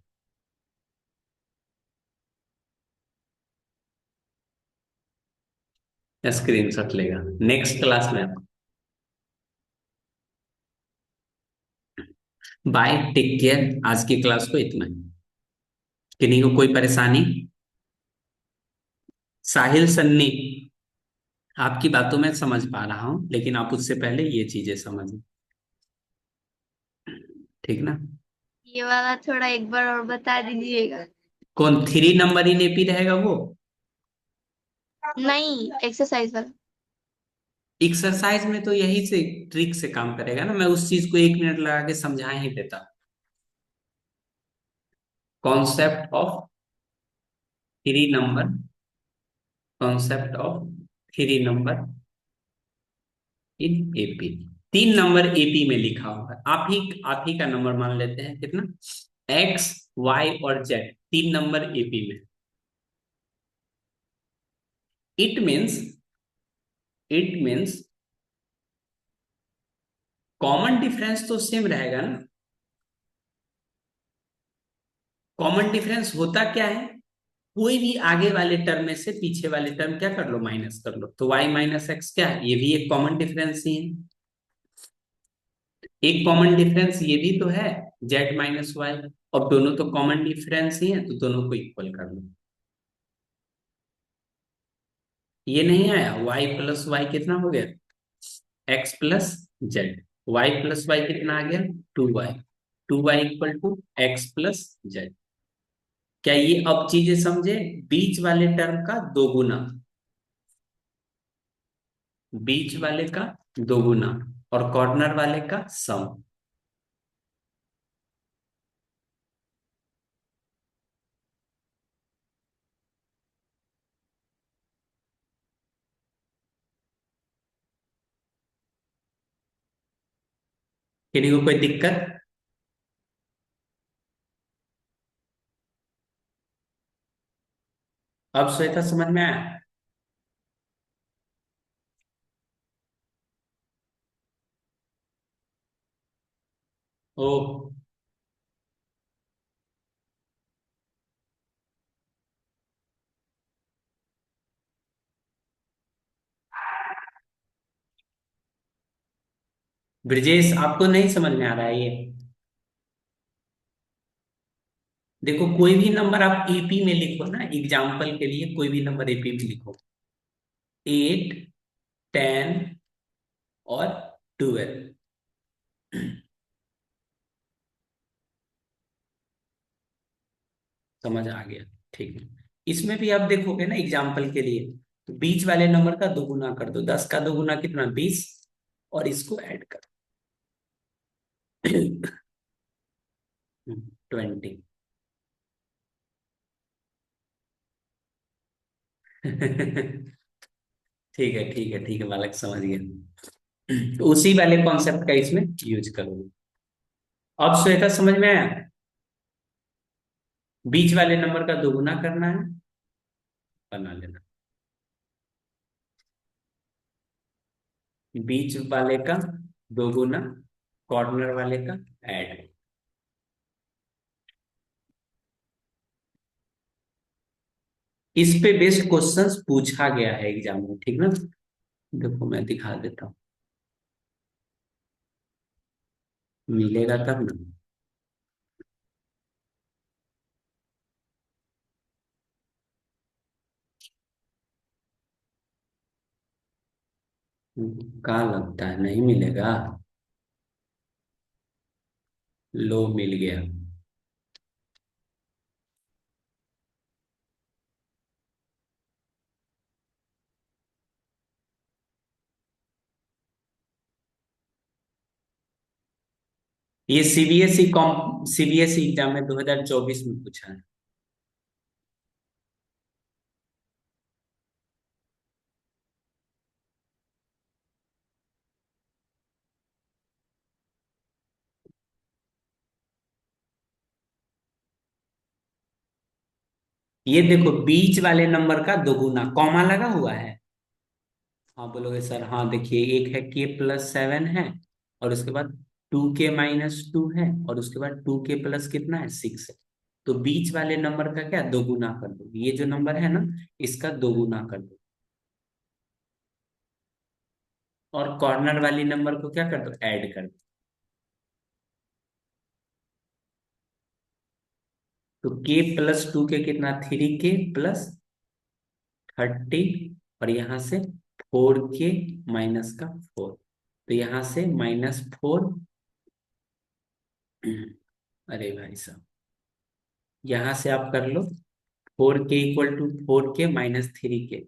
स्क्रीनशॉट लेगा नेक्स्ट क्लास में। बाय, टेक केयर, आज की क्लास को इतना ही। किन्हीं को कोई परेशानी? साहिल सन्नी, आपकी बातों में समझ पा रहा हूं, लेकिन आप उससे पहले ये चीजें समझें, ठीक ना? ये वाला थोड़ा एक बार और बता दीजिएगा। कौन 3 नंबर इन एपी रहेगा वो? नहीं, एक्सरसाइज वाला। एक्सरसाइज में तो यही से ट्रिक से काम करेगा ना, मैं उस चीज को 1 मिनट लगा के समझा ही देता। Concept of 3 number, concept of 3 number in AP. 3 number AP में लिखा होगा, आप ही का नंबर मान लेते हैं, कितना? एक्स, वाई और जेड, 3 नंबर एपी में। It means, it means common difference तो सेम रहेगा ना। कॉमन डिफरेंस होता क्या है? कोई भी आगे वाले टर्म में से पीछे वाले टर्म क्या कर लो, माइनस कर लो, तो y माइनस एक्स क्या है, ये भी एक कॉमन डिफरेंस ही है। एक कॉमन डिफरेंस ये भी तो है, z माइनस वाई। अब दोनों तो कॉमन डिफरेंस ही है, तो दोनों को इक्वल कर लो। ये नहीं आया, y प्लस वाई कितना हो गया, x plus z. Y plus y कितना आ गया, 2y। 2y equal to x plus z. क्या ये अब चीजें समझे? बीच वाले टर्म का दोगुना, बीच वाले का दोगुना और कॉर्नर वाले का सम। किन्हीं को कोई दिक्कत? अब श्वेता समझ में आया? ओ, ब्रिजेश आपको नहीं समझ में आ रहा है ये? देखो, कोई भी नंबर आप एपी में लिखो ना, एग्जाम्पल के लिए कोई भी नंबर एपी में लिखो, 8, 10 और 12। समझ आ गया? ठीक है। इसमें भी आप देखोगे ना एग्जाम्पल के लिए, तो बीच वाले नंबर का दोगुना कर दो, 10 का दोगुना कितना, 20, और इसको ऐड कर 20। ठीक है, ठीक है, ठीक है, बालक समझ गया। तो उसी वाले कॉन्सेप्ट का इसमें यूज करोगे। अब श्वेता समझ में आया? बीच वाले नंबर का दोगुना करना है, बना लेना। बीच वाले का दोगुना, कॉर्नर वाले का ऐड। इस पे बेस्ड क्वेश्चंस पूछा गया है एग्जाम में, ठीक ना? देखो मैं दिखा देता हूँ, मिलेगा तब ना। कहाँ लगता है नहीं मिलेगा? लो, मिल गया। ये सीबीएसई कॉम सीबीएसई एग्जाम में 2024 में पूछा है। ये देखो, बीच वाले नंबर का दोगुना, कॉमा लगा हुआ है। हाँ बोलोगे सर, हाँ देखिए, एक है k+7 है, और उसके बाद 2k-2 है, और उसके बाद 2k प्लस कितना है, 6 है। तो बीच वाले नंबर का क्या, दोगुना कर दो, ये जो नंबर है ना, इसका दोगुना कर दो। और कॉर्नर वाली नंबर को क्या कर दो, ऐड कर दो। तो k+2 के कितना, 3k+30, और यहाँ से 4k-4, तो यहाँ से -4। अरे भाई साहब, यहाँ से आप कर लो, 4k = 4k-3k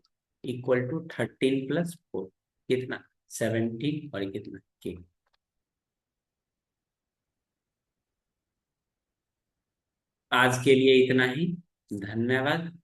= 13+4, कितना, 17, और ये कितना, के। आज के लिए इतना ही। धन्यवाद।